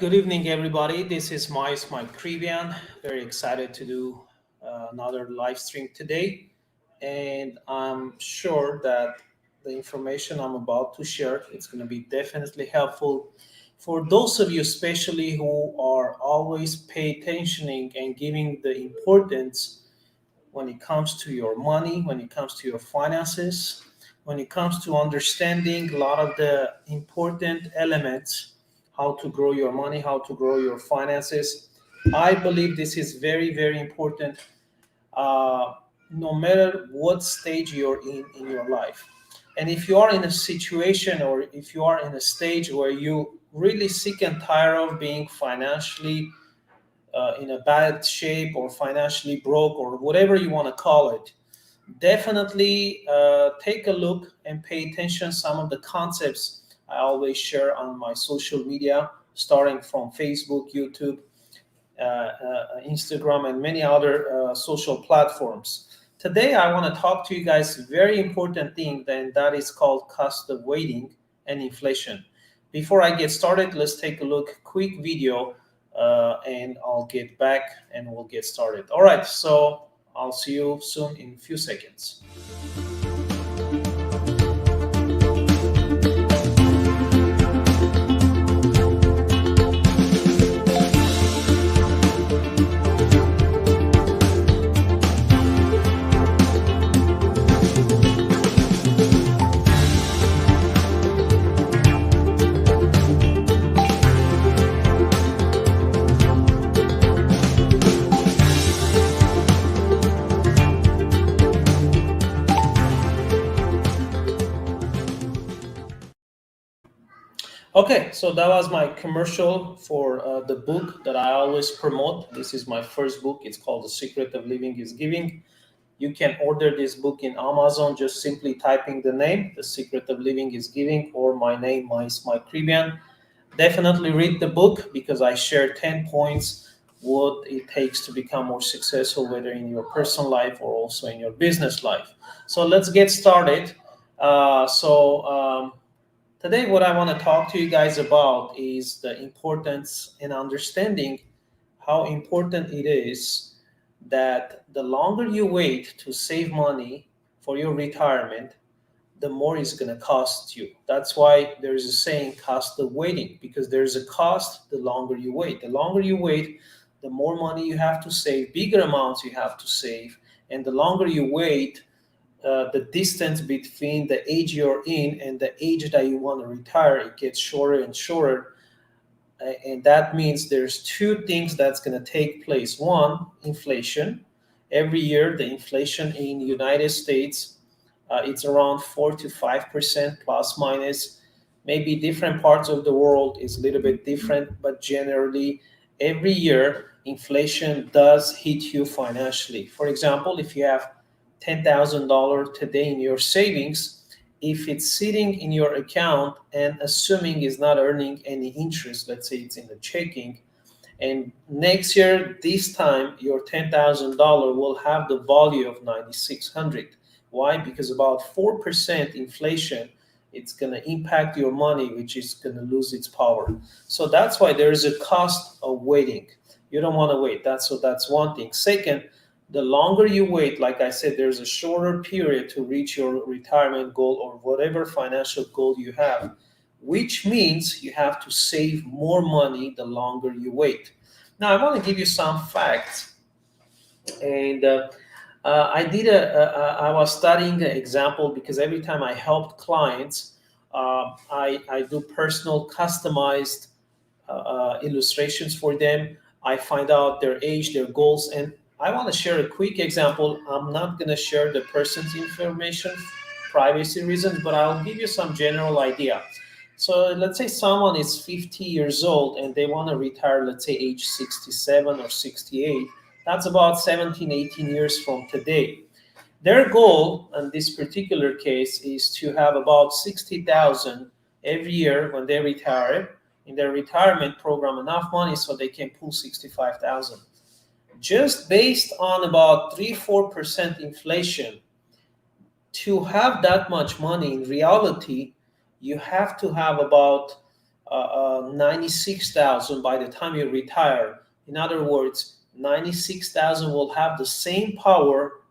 good evening, everybody. This is Mike Krivian. Very excited to do another live stream today. And I'm sure that the information I'm about to share it's going to be definitely helpful for those of you, especially who are always pay attentioning and giving the importance when it comes to your money, when it comes to your finances, when it comes to understanding a lot of the important elements, how to grow your money, how to grow your finances. I believe this is very, very important, uh, no matter what stage you're in your life. And if you are in a situation or if you are in a stage where you really sick and tired of being financially in a bad shape or financially broke or whatever you want to call it, definitely take a look and pay attention some of the concepts I always share on my social media, starting from Facebook, YouTube, Instagram, and many other social platforms. Today, I want to talk to you guys a very important thing, and that is called cost of waiting and inflation. Before I get started, let's take a look, quick video, and I'll get back and we'll get started. All right, so I'll see you soon in a few seconds. Okay, so that was my commercial for the book that I always promote. This is my first book. It's called The Secret of Living is Giving. You can order this book in Amazon just simply typing the name, The Secret of Living is Giving, or my name, Mike Krivian. Definitely read the book because I share 10 points what it takes to become more successful, whether in your personal life or also in your business life. So let's get started. Today, what I want to talk to you guys about is the importance and understanding how important it is that the longer you wait to save money for your retirement, the more it's going to cost you. That's why there's a saying, cost of waiting, because there's a cost the longer you wait. The longer you wait, the more money you have to save, bigger amounts you have to save. And the longer you wait, the distance between the age you're in and the age that you want to retire, it gets shorter and shorter. And that means there's two things that's going to take place. One, inflation. Every year, the inflation in the United States, it's around 4 to 5% plus minus. Maybe different parts of the world is a little bit different, but generally, every year, inflation does hit you financially. For example, if you have $10,000 today in your savings, if it's sitting in your account and assuming it's not earning any interest, let's say it's in the checking, and next year, this time, your $10,000 will have the value of 9,600. Why? Because about 4% inflation, it's going to impact your money, which is going to lose its power. So that's why there is a cost of waiting. You don't want to wait. That's one thing. Second, the longer you wait, like I said, there's a shorter period to reach your retirement goal or whatever financial goal you have, which means you have to save more money the longer you wait. Now, I want to give you some facts. And I was studying the example because every time I helped clients, I do personal customized illustrations for them. I find out their age, their goals, and I want to share a quick example. I'm not going to share the person's information, privacy reasons, but I'll give you some general idea. So let's say someone is 50 years old and they want to retire, let's say age 67 or 68. That's about 17, 18 years from today. Their goal in this particular case is to have about 60,000 every year when they retire in their retirement program, enough money so they can pull 65,000. Just based on about 3-4% inflation, to have that much money in reality, you have to have about 96,000 by the time you retire. In other words, 96,000 will have the same power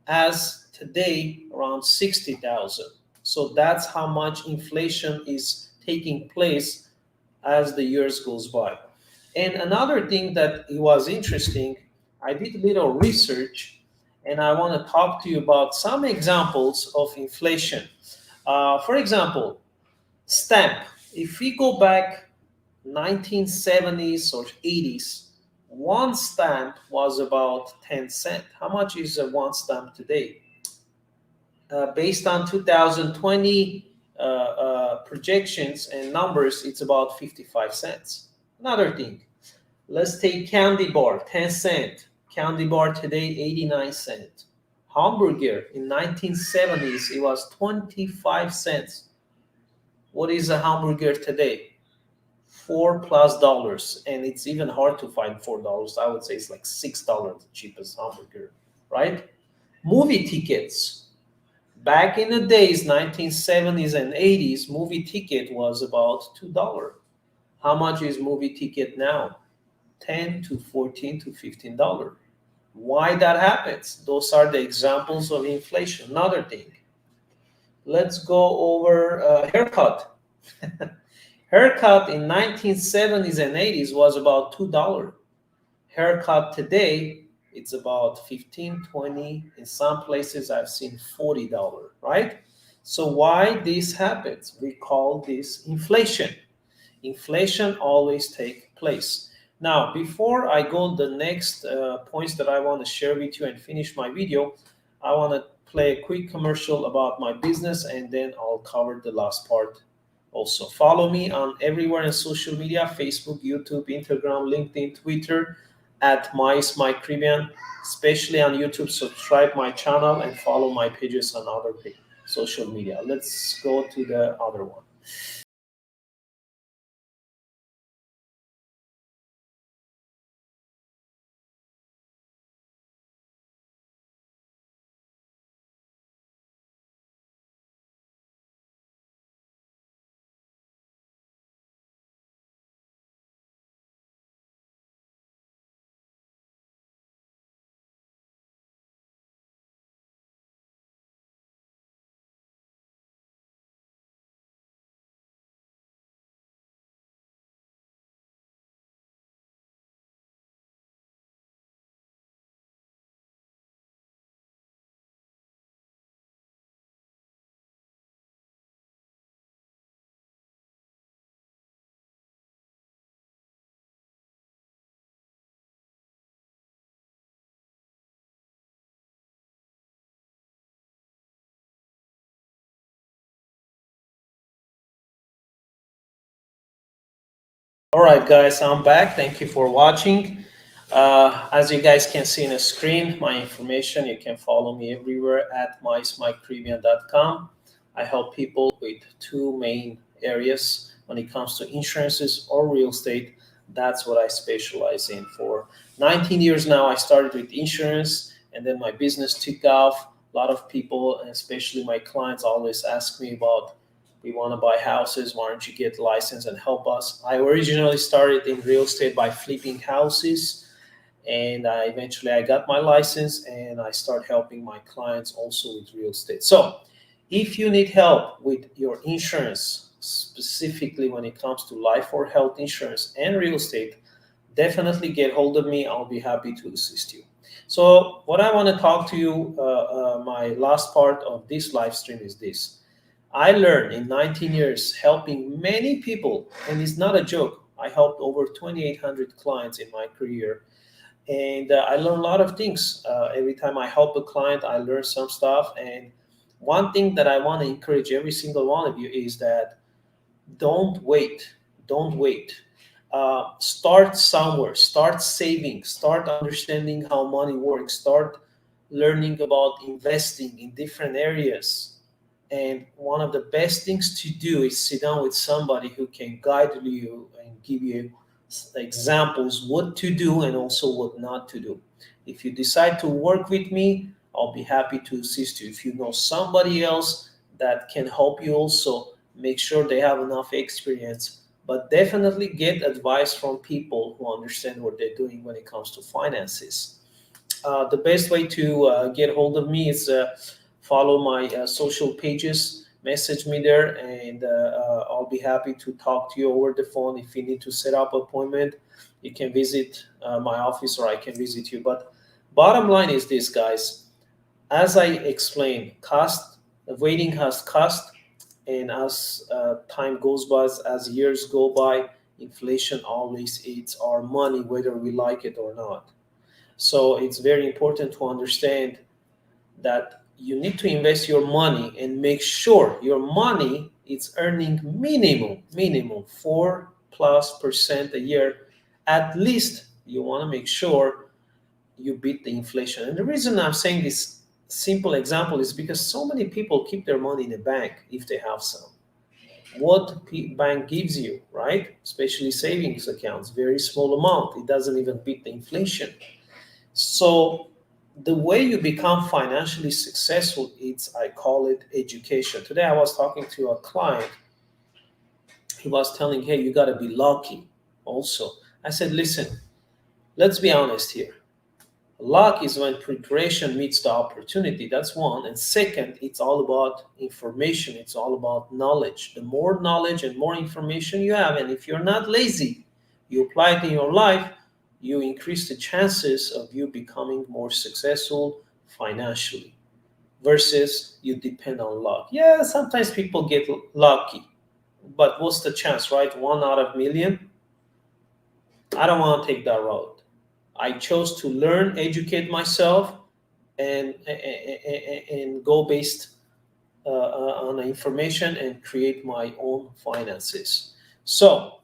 as today, around 60,000. So that's how much inflation is taking place as the years goes by. And another thing that it was interesting, I did a little research, and I want to talk to you about some examples of inflation. For example, stamp. If we go back 1970s or 80s, one stamp was about 10 cents. How much is a one stamp today? Based on 2020 projections and numbers, it's about 55 cents. Another thing, let's take candy bar, 10 cent. Candy bar today, 89 cent. Hamburger in 1970s, it was 25 cents. What is a hamburger today? $4 plus, and it's even hard to find $4. I would say it's like $6, the cheapest hamburger, right? Movie tickets. Back in the days, 1970s and 80s, movie ticket was about $2. How much is movie ticket now? 10 to 14 to $15. Why that happens? Those are the examples of inflation. Another thing, let's go over haircut. Haircut in 1970s and 80s was about $2. Haircut today, it's about 15, 20. In some places I've seen $40, right? So why this happens? We call this inflation. Inflation always takes place. Now, before I go on the next points that I want to share with you and finish my video, I want to play a quick commercial about my business, and then I'll cover the last part. Also, follow me on everywhere in social media: Facebook, YouTube, Instagram, LinkedIn, Twitter, at MyCaribbean. Especially on YouTube, subscribe my channel and follow my pages on other social media. Let's go to the other one. All right, guys, I'm back. Thank you for watching. As you guys can see on the screen, my information, you can follow me everywhere at mysmikecaribbean.com. I help people with two main areas when it comes to insurances or real estate. That's what I specialize in. For 19 years now, I started with insurance, and then my business took off. A lot of people, and especially my clients, always ask me about, we want to buy houses, why don't you get licensed and help us? I originally started in real estate by flipping houses, and I got my license, and I start helping my clients also with real estate. So if you need help with your insurance, specifically when it comes to life or health insurance and real estate, definitely get hold of me. I'll be happy to assist you. So what I want to talk to you, my last part of this live stream is this. I learned in 19 years helping many people, and it's not a joke. I helped over 2,800 clients in my career, and I learned a lot of things. Every time I help a client, I learn some stuff. And one thing that I want to encourage every single one of you is that don't wait. Don't wait. Start somewhere. Start saving. Start understanding how money works. Start learning about investing in different areas. And one of the best things to do is sit down with somebody who can guide you and give you examples what to do and also what not to do. If you decide to work with me, I'll be happy to assist you. If you know somebody else that can help you also, make sure they have enough experience. but definitely get advice from people who understand what they're doing when it comes to finances. The best way to get hold of me is follow my social pages, message me there, and I'll be happy to talk to you over the phone. If you need to set up an appointment, you can visit my office or I can visit you. But bottom line is this, guys. As I explained, waiting has cost, and as time goes by, as years go by, inflation always eats our money, whether we like it or not. So it's very important to understand that you need to invest your money and make sure your money is earning minimum 4+% a year. At least you want to make sure you beat the inflation. And the reason I'm saying this simple example is because so many people keep their money in the bank if they have some. What bank gives you, right? Especially savings accounts, very small amount. It doesn't even beat the inflation. So the way you become financially successful, I call it education. Today I was talking to a client. He was telling, hey, you got to be lucky also. I said, listen, let's be honest here. Luck is when preparation meets the opportunity. That's one. And second, it's all about information. It's all about knowledge. The more knowledge and more information you have, and if you're not lazy, you apply it in your life, you increase the chances of you becoming more successful financially versus you depend on luck. Yeah, sometimes people get lucky, but what's the chance, right? 1 out of 1,000,000. I don't want to take that road. I chose to learn, educate myself, and go based on information and create my own finances. So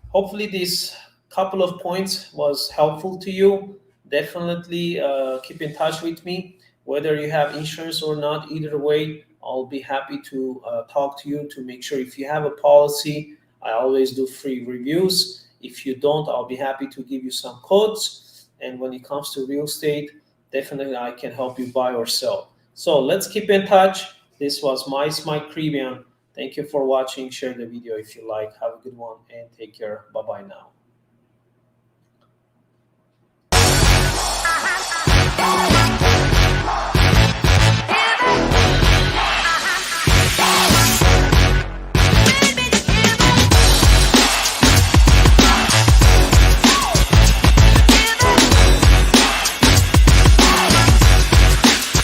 hopefully this couple of points was helpful to you. Definitely keep in touch with me, whether you have insurance or not. Either way, I'll be happy to talk to you to make sure if you have a policy. I always do free reviews. If you don't, I'll be happy to give you some quotes. And when it comes to real estate, definitely I can help you buy or sell. So let's keep in touch. This was Mike Crebian. Thank you for watching. Share the video if you like. Have a good one and take care. Bye bye now.